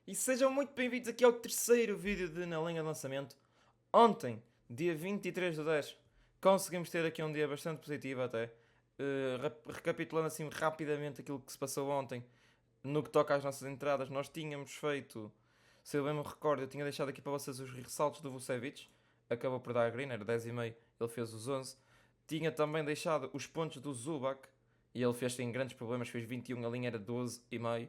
E sejam muito bem-vindos aqui ao terceiro vídeo de Na Linha de Lançamento. Ontem, dia 23 de 10, conseguimos ter aqui um dia bastante positivo até. Recapitulando assim rapidamente aquilo que se passou ontem, no que toca às nossas entradas, nós tínhamos feito, se eu bem me recordo, eu tinha deixado aqui para vocês os ressaltos do Vucevic, acabou por dar a green, era 10,5, ele fez os 11. Tinha também deixado os pontos do Zubac, e ele fez sem grandes problemas, fez 21, a linha era 12,5.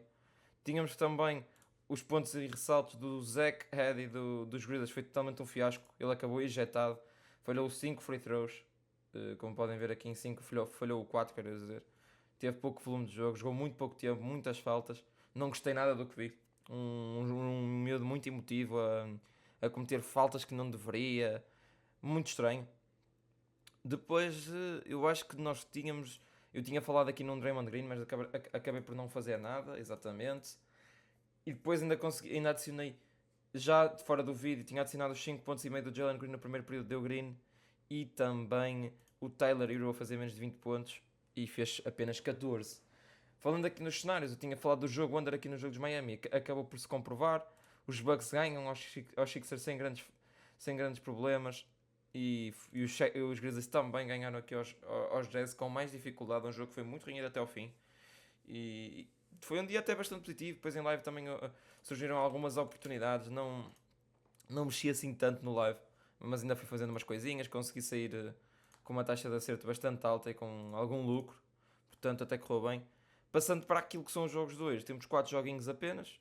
Tínhamos também os pontos e ressaltos do Zach Edey dos Grizzlies, foi totalmente um fiasco. Ele acabou ejetado, falhou 5 free throws, como podem ver aqui em 5, falhou 4, quero dizer. Teve pouco volume de jogo, jogou muito pouco tempo, muitas faltas. Não gostei nada do que vi. Um miúdo muito emotivo a cometer faltas que não deveria. Muito estranho. Depois, eu acho que nós tínhamos. Eu tinha falado aqui num Draymond Green, mas acabei por não fazer nada, exatamente. E depois ainda adicionei, já de fora do vídeo, tinha adicionado os 5 pontos e meio do Jalen Green no primeiro período, deu Green. E também o Tyler Hero a fazer menos de 20 pontos e fez apenas 14. Falando aqui nos cenários, eu tinha falado do jogo under aqui no jogo dos Miami, acabou por se comprovar. Os Bucks ganham aos Sixers sem grandes problemas. E os Grizzlies também ganharam aqui aos Jazz com mais dificuldade. Um jogo que foi muito renhido até ao fim. E foi um dia até bastante positivo. Depois em live também surgiram algumas oportunidades. Não mexi assim tanto no live, mas ainda fui fazendo umas coisinhas. Consegui sair com uma taxa de acerto bastante alta e com algum lucro. Portanto, até correu bem. Passando para aquilo que são os jogos de hoje, temos 4 joguinhos apenas.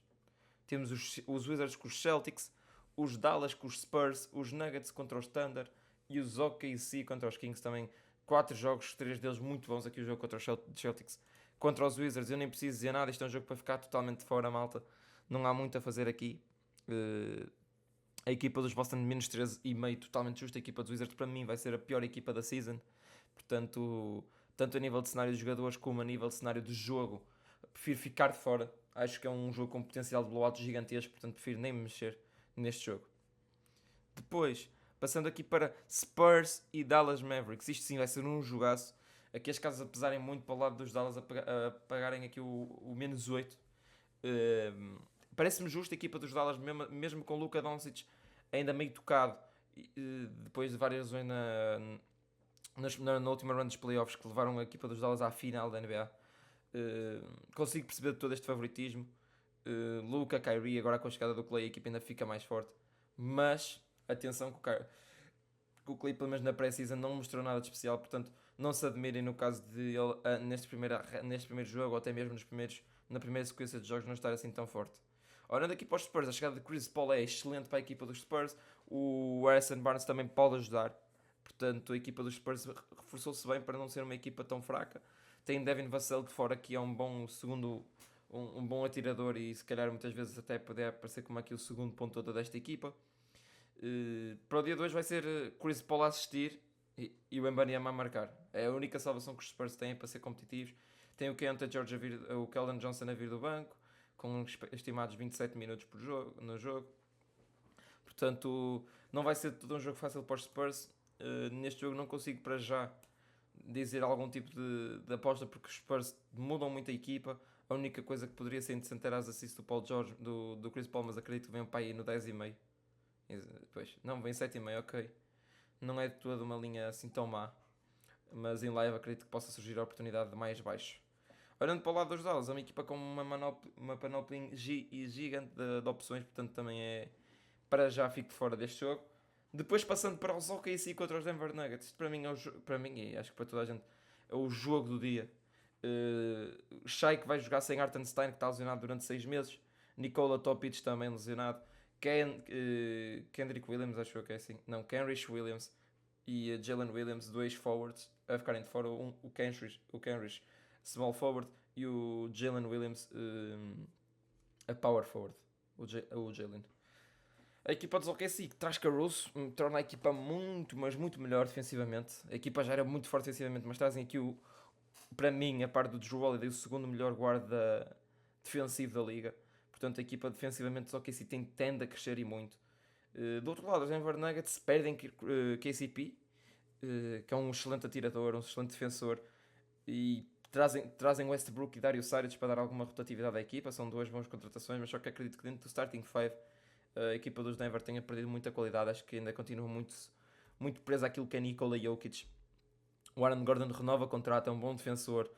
Temos os Wizards com os Celtics, os Dallas com os Spurs, os Nuggets contra os Thunder e os OKC contra os Kings também. 4 jogos, 3 deles muito bons. Aqui o jogo contra os Celtics. Contra os Wizards, eu nem preciso dizer nada. Isto é um jogo para ficar totalmente fora, malta. Não há muito a fazer aqui. A equipa dos Boston menos 13,5, totalmente justa. A equipa dos Wizards para mim vai ser a pior equipa da season. Portanto, tanto a nível de cenário de jogadores como a nível de cenário de jogo, prefiro ficar de fora. Acho que é um jogo com potencial de blowout gigantesco, portanto prefiro nem me mexer neste jogo. Depois, passando aqui para Spurs e Dallas Mavericks. Isto sim vai ser um jogaço. Aqui as casas a pesarem muito para o lado dos Dallas, a pagarem aqui o menos 8. Parece-me justo a equipa dos Dallas, mesmo com o Luka Doncic ainda meio tocado, depois de várias lesões na última run dos playoffs que levaram a equipa dos Dallas à final da NBA. Consigo perceber todo este favoritismo. Luka, Kyrie, agora com a chegada do Clay a equipa ainda fica mais forte. Mas, atenção que o Clay pelo menos na pré-season não mostrou nada de especial, portanto não se admirem no caso de ele neste primeiro jogo ou até mesmo na primeira sequência de jogos não estar assim tão forte. Olhando aqui para os Spurs, a chegada de Chris Paul é excelente para a equipa dos Spurs, o Harrison Barnes também pode ajudar, portanto a equipa dos Spurs reforçou-se bem para não ser uma equipa tão fraca. Tem Devin Vassell de fora que é um bom segundo, um bom atirador e se calhar muitas vezes até poder aparecer como aqui o segundo ponto desta equipa. Para o dia 2 vai ser Chris Paul a assistir e o Embanyama a marcar. É a única salvação que os Spurs têm para ser competitivos. Tem o Keontae George o Keldon Johnson a vir do banco, com estimados 27 minutos no jogo. Portanto, não vai ser todo um jogo fácil para os Spurs. Neste jogo não consigo para já dizer algum tipo de aposta porque os Spurs mudam muito a equipa. A única coisa que poderia ser interessante era as assists do Paul George, do Chris Paul, mas acredito que vem para aí no 10,5. Pois, não, vem 7,5, ok. Não é de toda uma linha assim tão má. Mas em live acredito que possa surgir a oportunidade de mais baixo. Olhando para o lado dos Dallas, é uma equipa com uma panoplia gigante de opções, portanto também é para já fico fora deste jogo. Depois passando para os OKC contra os Denver Nuggets, isto para mim para mim e acho que para toda a gente é o jogo do dia. Shai que vai jogar sem Hartenstein que está lesionado durante 6 meses, Nikola Topic também lesionado, Kendrick Williams, acho que é assim, não, Kenrich Williams e Jalen Williams, dois forwards a ficarem de fora, o Kenrich small forward e o Jalen Williams a power forward, o Jalen. A equipa dos OKC que traz Caruso torna a equipa muito, mas muito melhor defensivamente. A equipa já era muito forte defensivamente, mas trazem aqui para mim, a par do Drew Holiday, o segundo melhor guarda defensivo da liga. Portanto, a equipa defensivamente dos OKC tende a crescer e muito. Do outro lado, os Denver Nuggets perdem KCP, que é um excelente atirador, um excelente defensor, e Trazem Westbrook e Dario Saric para dar alguma rotatividade à equipa, são duas boas contratações, mas só que acredito que dentro do starting five a equipa dos Denver tenha perdido muita qualidade, acho que ainda continua muito presa àquilo que é Nikola Jokic. O Aaron Gordon renova contrato, é um bom defensor,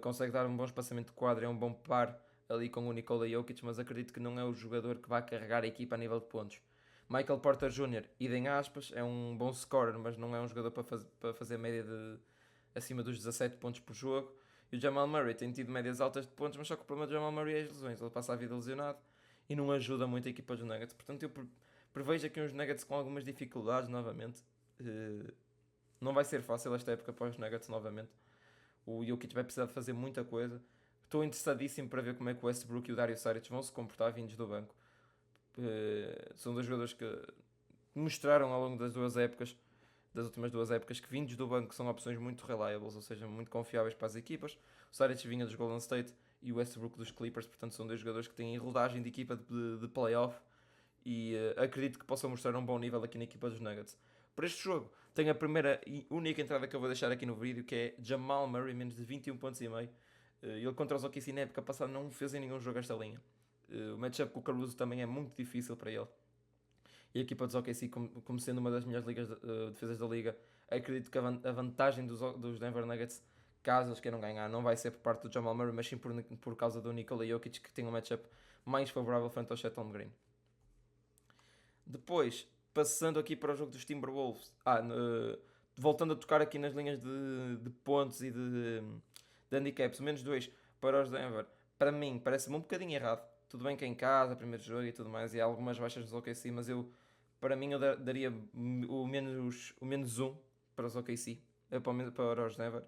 consegue dar um bom espaçamento de quadro, é um bom par ali com o Nikola Jokic, mas acredito que não é o jogador que vai carregar a equipa a nível de pontos. Michael Porter Jr., idem aspas, é um bom scorer, mas não é um jogador para fazer média de acima dos 17 pontos por jogo. E o Jamal Murray tem tido médias altas de pontos, mas só que o problema do Jamal Murray é as lesões. Ele passa a vida lesionado e não ajuda muito a equipa dos Nuggets. Portanto, eu prevejo aqui uns Nuggets com algumas dificuldades novamente. Não vai ser fácil esta época para os Nuggets novamente. O Jokic vai precisar de fazer muita coisa. Estou interessadíssimo para ver como é que o Westbrook e o Dario Saric vão se comportar vindos do banco. São dois jogadores que mostraram ao longo das últimas duas épocas, que vindos do banco são opções muito reliables, ou seja, muito confiáveis para as equipas. O Saric vinha dos Golden State e o Westbrook dos Clippers, portanto são dois jogadores que têm rodagem de equipa de playoff e acredito que possam mostrar um bom nível aqui na equipa dos Nuggets. Para este jogo, tenho a primeira e única entrada que eu vou deixar aqui no vídeo, que é Jamal Murray, menos de 21 pontos e meio. Ele contra os OKC na época passada não fez em nenhum jogo esta linha. O matchup com o Caruso também é muito difícil para ele. E a equipa dos OKC, como sendo uma das melhores defesas da liga, acredito que a vantagem dos Denver Nuggets, caso eles queiram ganhar, não vai ser por parte do Jamal Murray, mas sim por causa do Nikola Jokic, que tem um matchup mais favorável frente ao Chet Holmgren. Depois, passando aqui para o jogo dos Timberwolves, voltando a tocar aqui nas linhas de pontos e de handicaps, menos 2 para os Denver, para mim parece-me um bocadinho errado. Tudo bem que é em casa, primeiro jogo e tudo mais, e há algumas baixas dos OKC, mas para mim eu daria o menos 1 para os OKC, para os Denver.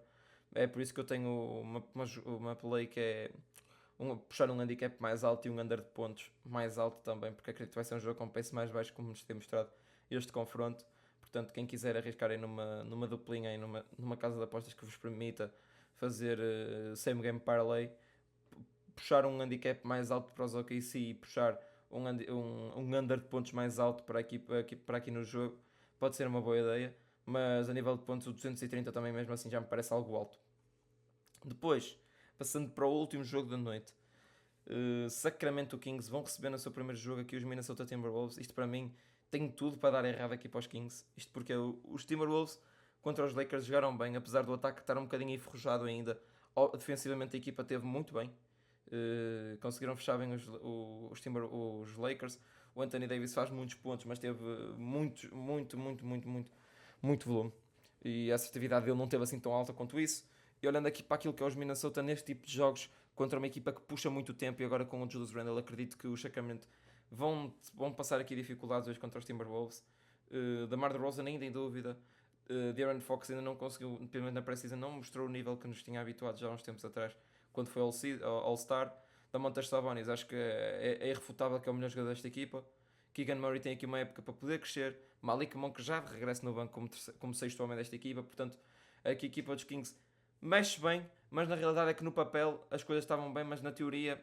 É por isso que eu tenho uma play que é puxar um handicap mais alto e um under de pontos mais alto também, porque acredito que vai ser um jogo com pace mais baixo, como nos tem mostrado este confronto. Portanto, quem quiser arriscar aí numa duplinha, aí numa casa de apostas que vos permita fazer same game parlay, puxar um handicap mais alto para os OKC e puxar um under de pontos mais alto para aqui no jogo, pode ser uma boa ideia, mas a nível de pontos o 230 também mesmo assim já me parece algo alto. Depois, passando para o último jogo da noite, Sacramento Kings vão receber no seu primeiro jogo aqui os Minnesota Timberwolves. Isto para mim tem tudo para dar errado aqui para os Kings. Isto porque os Timberwolves contra os Lakers jogaram bem, apesar do ataque estar um bocadinho enferrujado ainda. Defensivamente a equipa teve muito bem. Conseguiram fechar bem os Lakers. O Anthony Davis faz muitos pontos, mas teve muito volume. E a assertividade dele não teve assim tão alta quanto isso. E olhando aqui para aquilo que é os Minnesota neste tipo de jogos, contra uma equipa que puxa muito tempo, e agora com o Julius Randle, acredito que os Sacramento vão passar aqui dificuldades hoje contra os Timberwolves. DeMar DeRozan ainda em dúvida. De'Aaron Fox ainda não conseguiu, pelo menos na pré-season, não mostrou o nível que nos tinha habituado já há uns tempos atrás, quando foi All-Star. Domantas Sabonis, acho que é irrefutável que é o melhor jogador desta equipa. Keegan Murray tem aqui uma época para poder crescer. Malik Monk já regressa no banco como sexto homem desta equipa. Portanto, aqui a equipa dos Kings mexe bem, mas na realidade é que no papel as coisas estavam bem, mas na teoria,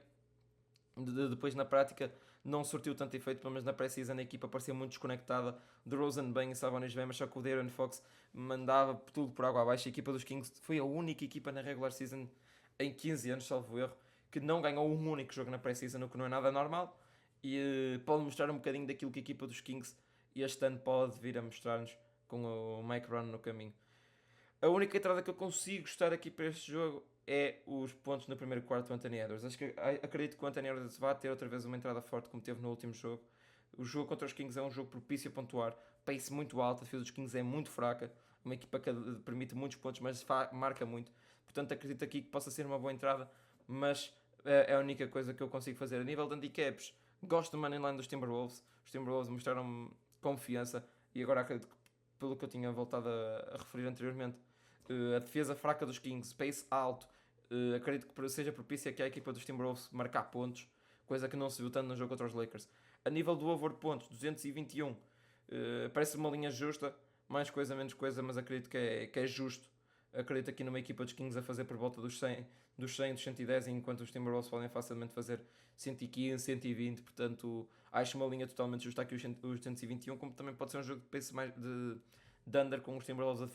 depois na prática, não surtiu tanto efeito. Pelo menos na pré-season a equipa parecia muito desconectada. DeRozan bem e Sabonis bem, mas só que o De'Aaron Fox mandava tudo por água abaixo. A equipa dos Kings foi a única equipa na regular season em 15 anos, salvo erro, que não ganhou um único jogo na pré-season, o que não é nada normal. E pode mostrar um bocadinho daquilo que a equipa dos Kings este ano pode vir a mostrar-nos com o Mike Brown no caminho. A única entrada que eu consigo gostar aqui para este jogo é os pontos no primeiro quarto do Anthony Edwards. Acredito que o Anthony Edwards vai ter outra vez uma entrada forte como teve no último jogo. O jogo contra os Kings é um jogo propício a pontuar, pace muito alto, a defesa dos Kings é muito fraca, uma equipa que permite muitos pontos, mas marca muito. Portanto, acredito aqui que possa ser uma boa entrada, mas é a única coisa que eu consigo fazer. A nível de handicaps, gosto do moneyline dos Timberwolves. Os Timberwolves mostraram confiança e agora acredito que, pelo que eu tinha voltado a referir anteriormente, a defesa fraca dos Kings, pace alto, acredito que seja propícia que a equipa dos Timberwolves marcar pontos, coisa que não se viu tanto no jogo contra os Lakers. A nível do over pontos, 221, parece uma linha justa, mais coisa, menos coisa, mas acredito que é justo. Acredito aqui numa equipa dos Kings a fazer por volta dos 100, dos 110, enquanto os Timberwolves podem facilmente fazer 115, 120, portanto acho uma linha totalmente justa aqui os 221, como também pode ser um jogo de pace mais de under, com os Timberwolves a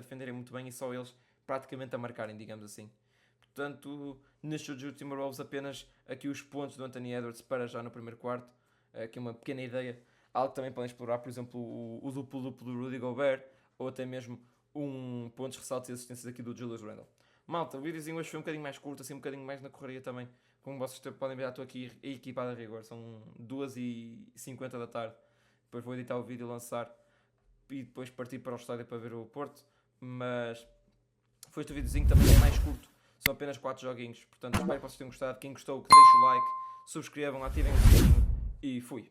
defenderem muito bem e só eles praticamente a marcarem, digamos assim. Portanto, nasceu de Timberwolves apenas aqui os pontos do Anthony Edwards para já no primeiro quarto. Aqui uma pequena ideia. Algo que também podem explorar, por exemplo, o duplo-duplo do Rudy Gobert, ou até mesmo pontos, ressaltos e assistências aqui do Julius Randle. Malta, o videozinho hoje foi um bocadinho mais curto, assim um bocadinho mais na correria também. Como vocês podem ver, estou aqui equipado a rigor. São 2h50 da tarde. Depois vou editar o vídeo, lançar e depois partir para o estádio para ver o Porto. Mas foi este o videozinho, também é mais curto. São apenas 4 joguinhos. Portanto, espero que vocês tenham gostado. Quem gostou, que deixe o like, subscrevam, ativem o sininho e fui.